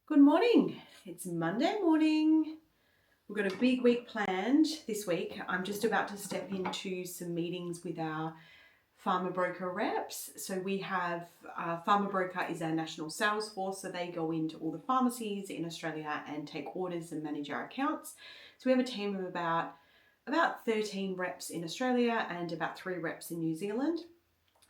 Good morning. It's Monday morning. We've got a big week planned this week. I'm just about to step into some meetings with our farmer broker reps. So we have farmer broker is our national sales force. So they go into all the pharmacies in Australia and take orders and manage our accounts. So we have a team of about 13 reps in Australia and about 3 reps in New Zealand.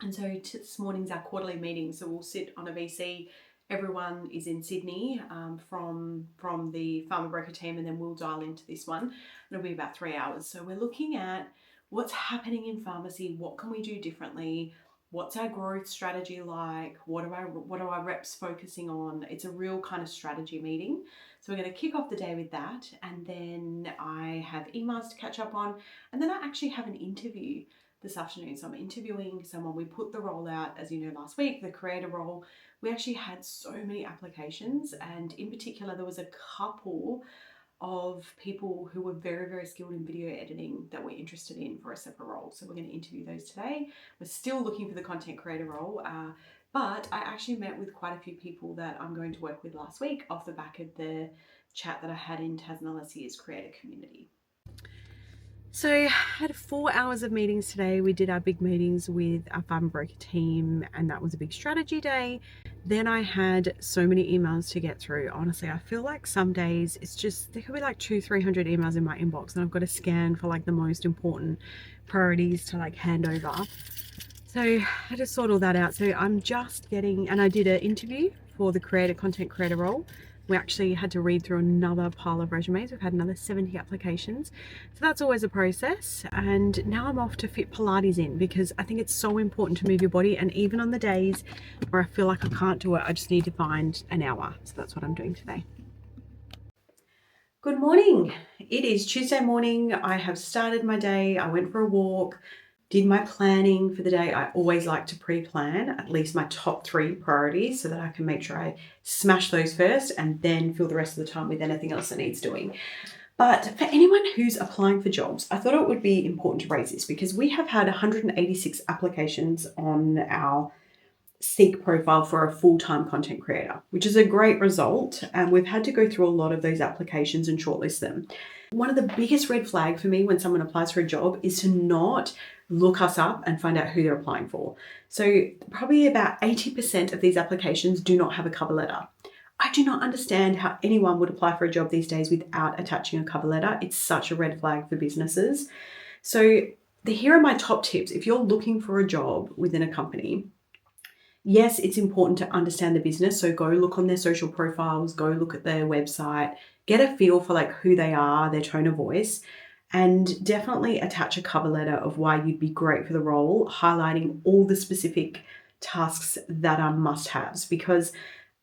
And so this morning's our quarterly meeting. So we'll sit on a VC. Everyone is in Sydney from the farmer broker team, and then we'll dial into this one. It'll be about 3 hours. So we're looking at what's happening in pharmacy, what can we do differently, what's our growth strategy like, what are our reps focusing on. It's a real kind of strategy meeting. So we're going to kick off the day with that, and then I have emails to catch up on, and then I actually have an interview this afternoon. So I'm interviewing someone. We put the role out, as you know, last week, the creator role. We actually had so many applications, and in particular, there was a couple of people who were very, very skilled in video editing that we're interested in for a separate role. So we're going to interview those today. We're still looking for the content creator role, but I actually met with quite a few people that I'm going to work with last week off the back of the chat that I had in Tasmania's creator community. So I had 4 hours of meetings today. We did our big meetings with our farm broker team, and that was a big strategy day. Then I had so many emails to get through. Honestly, I feel like some days it's just, there could be like 200-300 emails in my inbox, and I've got to scan for like the most important priorities to like hand over. So I had to sort all that out. So I'm just getting, and I did an interview for the content creator role. We actually had to read through another pile of resumes. We've had another 70 applications. So that's always a process. And now I'm off to fit Pilates in, because I think it's so important to move your body. And even on the days where I feel like I can't do it, I just need to find an hour. So that's what I'm doing today. Good morning. It is Tuesday morning. I have started my day. I went for a walk, did my planning for the day. I always like to pre-plan at least my top 3 priorities so that I can make sure I smash those first and then fill the rest of the time with anything else that needs doing. But for anyone who's applying for jobs, I thought it would be important to raise this because we have had 186 applications on our Seek profile for a full-time content creator, which is a great result. And we've had to go through a lot of those applications and shortlist them. One of the biggest red flags for me when someone applies for a job is to not look us up and find out who they're applying for. So probably about 80% of these applications do not have a cover letter. I do not understand how anyone would apply for a job these days without attaching a cover letter. It's such a red flag for businesses. So here are my top tips. If you're looking for a job within a company, yes, it's important to understand the business. So go look on their social profiles, go look at their website, get a feel for like who they are, their tone of voice, and definitely attach a cover letter of why you'd be great for the role, highlighting all the specific tasks that are must-haves. Because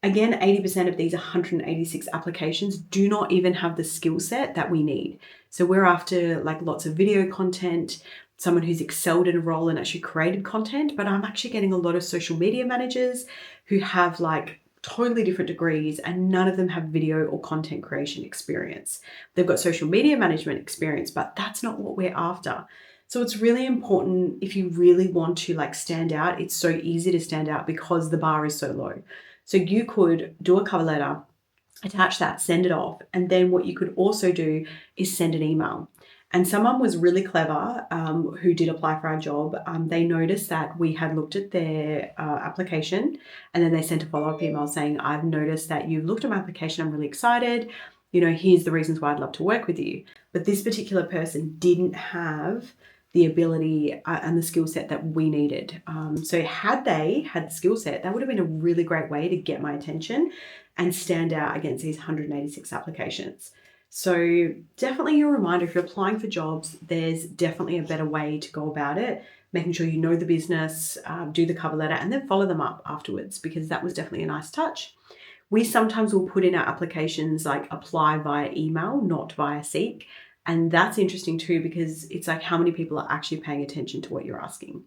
again, 80% of these 186 applications do not even have the skill set that we need. So we're after like lots of video content, someone who's excelled in a role and actually created content, but I'm actually getting a lot of social media managers who have like totally different degrees and none of them have video or content creation experience. They've got social media management experience, but that's not what we're after. So it's really important if you really want to like stand out. It's so easy to stand out because the bar is so low. So you could do a cover letter, attach that, send it off. And then what you could also do is send an email. And someone was really clever who did apply for our job. They noticed that we had looked at their application, and then they sent a follow-up email saying, I've noticed that you've looked at my application. I'm really excited. You know, here's the reasons why I'd love to work with you. But this particular person didn't have the ability and the skill set that we needed. So had they had the skill set, that would have been a really great way to get my attention and stand out against these 186 applications. So definitely a reminder, if you're applying for jobs, there's definitely a better way to go about it, making sure you know the business, do the cover letter, and then follow them up afterwards, because that was definitely a nice touch. We sometimes will put in our applications like apply via email, not via Seek. And that's interesting too, because it's like how many people are actually paying attention to what you're asking.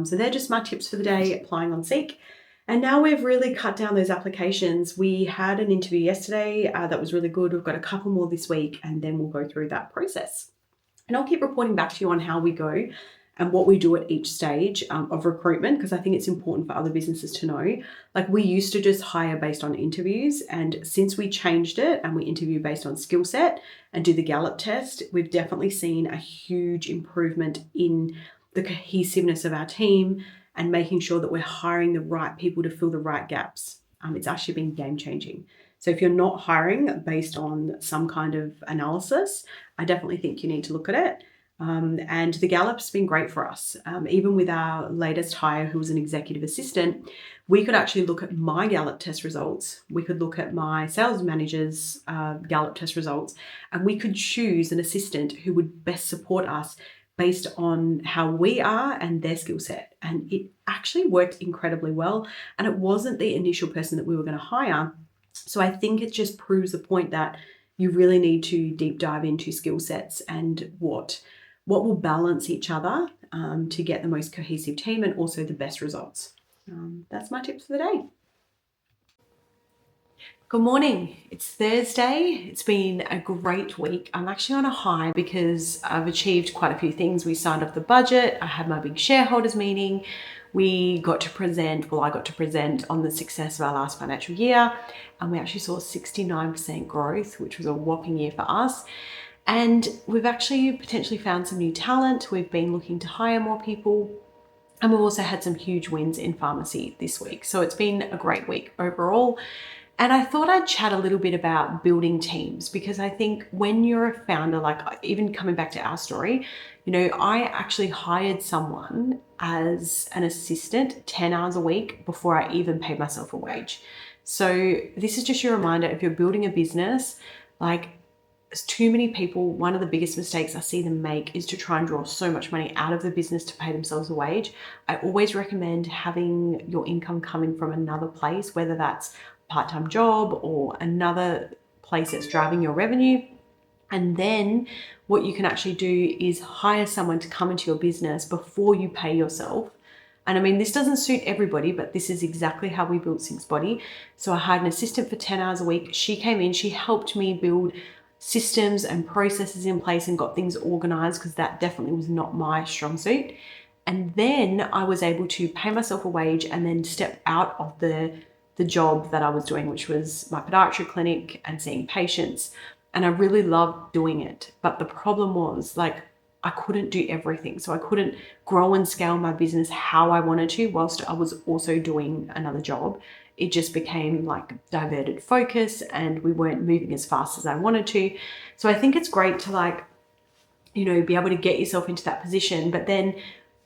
So they're just my tips for the day, applying on Seek. And now we've really cut down those applications. We had an interview yesterday that was really good. We've got a couple more this week, and then we'll go through that process. And I'll keep reporting back to you on how we go and what we do at each stage of recruitment, because I think it's important for other businesses to know. Like, we used to just hire based on interviews, and since we changed it and we interview based on skill set and do the Gallup test, we've definitely seen a huge improvement in the cohesiveness of our team and making sure that we're hiring the right people to fill the right gaps. It's actually been game changing. So if you're not hiring based on some kind of analysis, I definitely think you need to look at it. And the Gallup's been great for us. Even with our latest hire, who was an executive assistant, we could actually look at my Gallup test results. We could look at my sales manager's Gallup test results, and we could choose an assistant who would best support us based on how we are and their skill set. And it actually worked incredibly well. And it wasn't the initial person that we were going to hire. So I think it just proves the point that you really need to deep dive into skill sets and what will balance each other to get the most cohesive team and also the best results. That's my tips for the day. Good morning. It's Thursday. It's been a great week. I'm actually on a high because I've achieved quite a few things. We signed off the budget. I had my big shareholders meeting. I got to present on the success of our last financial year. And we actually saw 69% growth, which was a whopping year for us. And we've actually potentially found some new talent. We've been looking to hire more people. And we've also had some huge wins in pharmacy this week. So it's been a great week overall. And I thought I'd chat a little bit about building teams, because I think when you're a founder, like even coming back to our story, I actually hired someone as an assistant 10 hours a week before I even paid myself a wage. So this is just your reminder, if you're building a business, like, too many people, one of the biggest mistakes I see them make is to try and draw so much money out of the business to pay themselves a wage. I always recommend having your income coming from another place, whether that's a part-time job or another place that's driving your revenue. And then what you can actually do is hire someone to come into your business before you pay yourself. And I mean, this doesn't suit everybody, but this is exactly how we built SynxBody. So I hired an assistant for 10 hours a week. She came in, she helped me build systems and processes in place and got things organized, because that definitely was not my strong suit. And then I was able to pay myself a wage and then step out of the job that I was doing, which was my podiatry clinic and seeing patients. And I really loved doing it. But the problem was, like, I couldn't do everything. So I couldn't grow and scale my business how I wanted to whilst I was also doing another job. It just became like diverted focus and we weren't moving as fast as I wanted to. So I think it's great to be able to get yourself into that position. But then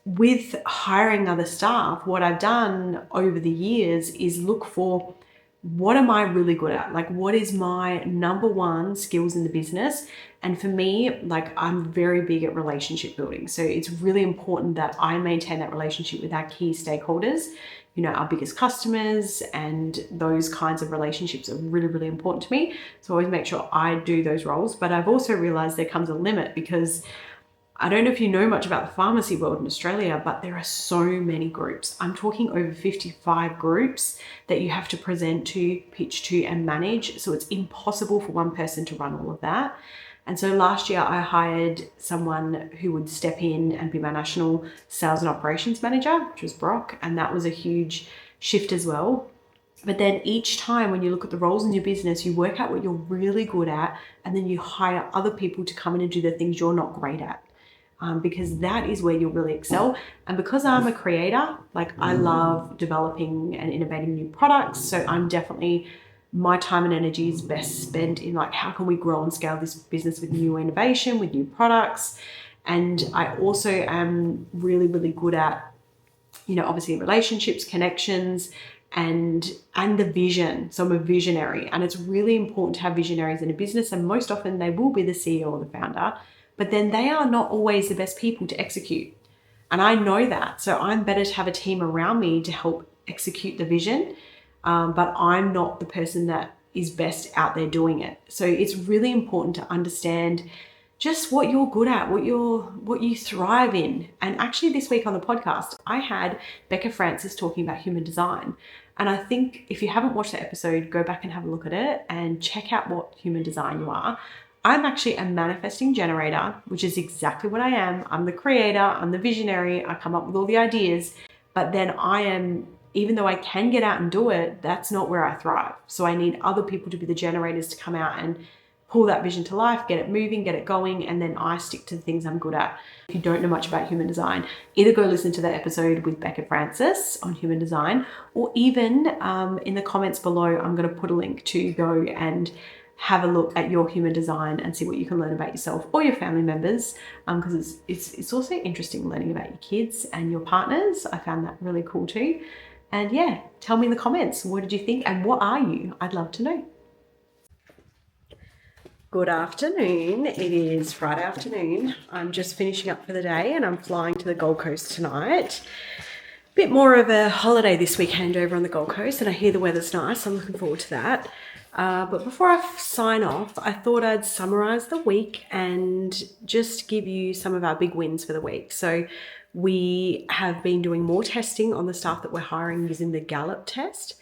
with hiring other staff, what I've done over the years is look for, what am I really good at? Like, what is my number one skills in the business? And for me, like, I'm very big at relationship building. So it's really important that I maintain that relationship with our key stakeholders, our biggest customers, and those kinds of relationships are really, really important to me. So I always make sure I do those roles. But I've also realized there comes a limit, because I don't know if you know much about the pharmacy world in Australia, but there are so many groups. I'm talking over 55 groups that you have to present to, pitch to, and manage. So it's impossible for one person to run all of that. And so last year I hired someone who would step in and be my national sales and operations manager, which was Brock. And that was a huge shift as well. But then each time when you look at the roles in your business, you work out what you're really good at, and then you hire other people to come in and do the things you're not great at. Because that is where you'll really excel. And because I'm a creator, like, I love developing and innovating new products. So I'm definitely, my time and energy is best spent in, like, how can we grow and scale this business with new innovation, with new products. And I also am really, really good at, obviously relationships, connections, and the vision. So I'm a visionary, and it's really important to have visionaries in a business. And most often they will be the CEO or the founder, but then they are not always the best people to execute. And I know that. So I'm better to have a team around me to help execute the vision. But I'm not the person that is best out there doing it. So it's really important to understand just what you're good at, what you thrive in. And actually this week on the podcast, I had Becca Francis talking about human design. And I think if you haven't watched that episode, go back and have a look at it and check out what human design you are. I'm actually a manifesting generator, which is exactly what I am. I'm the creator, I'm the visionary, I come up with all the ideas, but then even though I can get out and do it, that's not where I thrive. So I need other people to be the generators to come out and pull that vision to life, get it moving, get it going, and then I stick to the things I'm good at. If you don't know much about human design, either go listen to the episode with Becca Francis on human design, or even in the comments below, I'm going to put a link to go and have a look at your human design and see what you can learn about yourself or your family members, because it's also interesting learning about your kids and your partners. I found that really cool too. And yeah, tell me in the comments, what did you think and what are you? I'd love to know. Good afternoon. It is Friday afternoon. I'm just finishing up for the day and I'm flying to the Gold Coast tonight. Bit more of a holiday this weekend over on the Gold Coast, and I hear the weather's nice. I'm looking forward to that. But before I sign off, I thought I'd summarize the week and just give you some of our big wins for the week. So we have been doing more testing on the staff that we're hiring using the Gallup test.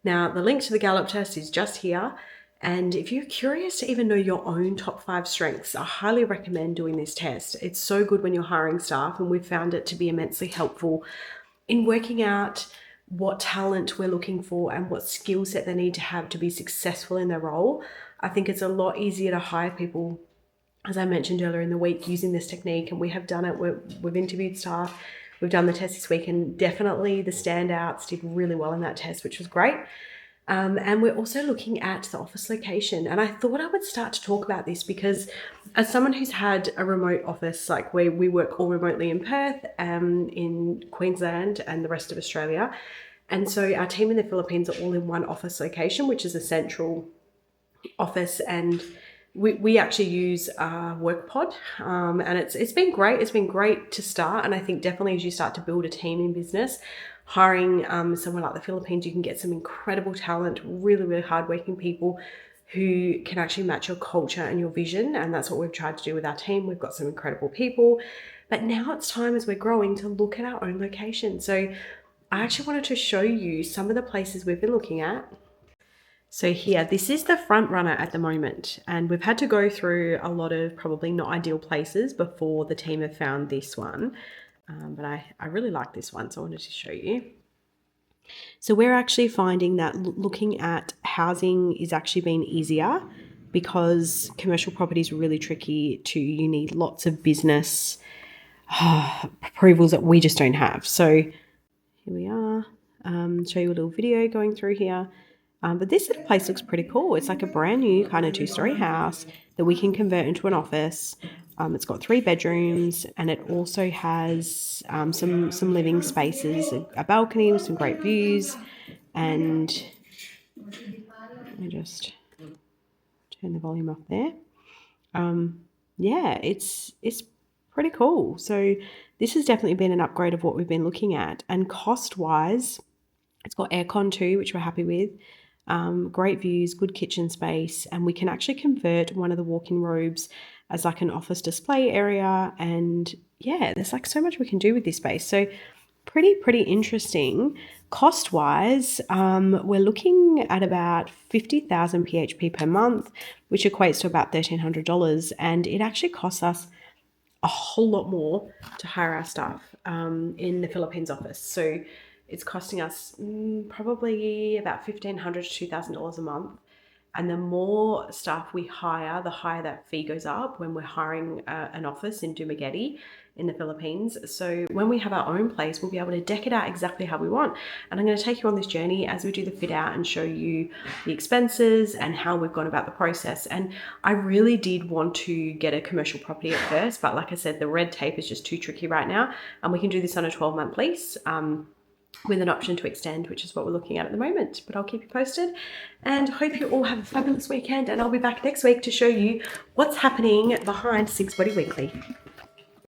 Now, the link to the Gallup test is just here. And if you're curious to even know your own top 5 strengths, I highly recommend doing this test. It's so good when you're hiring staff, and we've found it to be immensely helpful in working out what talent we're looking for and what skill set they need to have to be successful in their role. I think it's a lot easier to hire people, as I mentioned earlier in the week, using this technique, and we have done it. We've interviewed staff, we've done the test this week, and definitely the standouts did really well in that test, which was great. And we're also looking at the office location. And I thought I would start to talk about this because as someone who's had a remote office, like we work all remotely in Perth, in Queensland and the rest of Australia. And so our team in the Philippines are all in one office location, which is a central office. And we actually use WorkPod, and it's been great. It's been great to start. And I think definitely as you start to build a team in business, hiring somewhere like the Philippines, you can get some incredible talent, really, really hardworking people who can actually match your culture and your vision. And that's what we've tried to do with our team. We've got some incredible people, but now it's time as we're growing to look at our own location. So I actually wanted to show you some of the places we've been looking at. So here, this is the front runner at the moment, and we've had to go through a lot of probably not ideal places before the team have found this one. But I really like this one, so I wanted to show you. So we're actually finding that looking at housing is actually been easier because commercial property is really tricky you need lots of business approvals that we just don't have. So here we are, show you a little video going through here. But this little place looks pretty cool. It's like a brand new kind of 2-story house that we can convert into an office. It's got 3 bedrooms, and it also has some living spaces, a balcony with some great views. And let me just turn the volume off there. Yeah, it's pretty cool. So this has definitely been an upgrade of what we've been looking at. And cost-wise, it's got aircon too, which we're happy with. Great views, good kitchen space, and we can actually convert one of the walk-in robes as like an office display area. And yeah, there's like so much we can do with this space. So pretty interesting. Cost-wise, we're looking at about 50,000 PHP per month, which equates to about $1,300, and it actually costs us a whole lot more to hire our staff in the Philippines office. So it's costing us probably about $1,500 to $2,000 a month. And the more staff we hire, the higher that fee goes up when we're hiring an office in Dumaguete in the Philippines. So when we have our own place, we'll be able to deck it out exactly how we want. And I'm going to take you on this journey as we do the fit out and show you the expenses and how we've gone about the process. And I really did want to get a commercial property at first, but like I said, the red tape is just too tricky right now. And we can do this on a 12-month lease. With an option to extend, which is what we're looking at the moment. But I'll keep you posted, and hope you all have a fabulous weekend, and I'll be back next week to show you what's happening behind SynxBody Weekly.